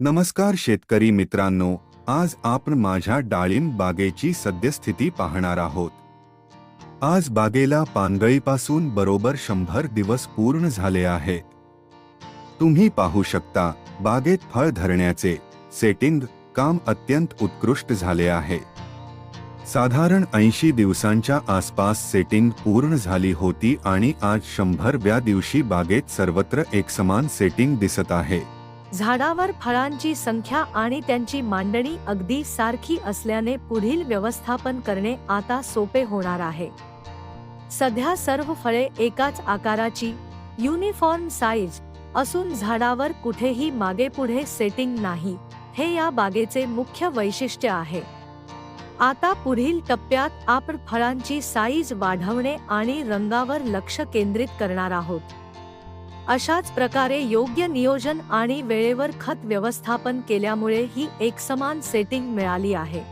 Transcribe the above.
नमस्कार शेतकरी मित्रांनो, आज आपण माझ्या डाळिंब बागेची सद्यस्थिती पाहणार आहोत। आज बागेला पानगळीपासून बरोबर 100 दिवस पूर्ण झाले आहेत। तुम्ही पाहू शकता, बागेत फळ धरण्याचे सेटिंग काम अत्यंत उत्कृष्ट झाले आहे। साधारण 80 दिवसांच्या आसपास सेटिंग पूर्ण झाली होती आणि आज 100व्या दिवशी बागेत सर्वत्र एकसमान सेटिंग दिसत आहे। झाडावर फळांची संख्या आणि त्यांची मांडणी अगदी सारखी असल्याने पुढील व्यवस्थापन करणे आता सोपे होणार आहे। सध्या सर्व फळे एकाच आकाराची युनिफॉर्म साइज असून झाडावर कुठेही मागेपुढे सेटिंग नाही, हे या बागेचे मुख्य वैशिष्ट्य आहे। आता पुढील टप्प्यात आपण फळांची साइज वाढवणे आणि रंगावर लक्ष केंद्रित करणार आहोत। अशाच प्रकारे योग्य नियोजन आणि वेळेवर खत व्यवस्थापन केल्यामुळे ही एकसमान सेटिंग मिळाली आहे।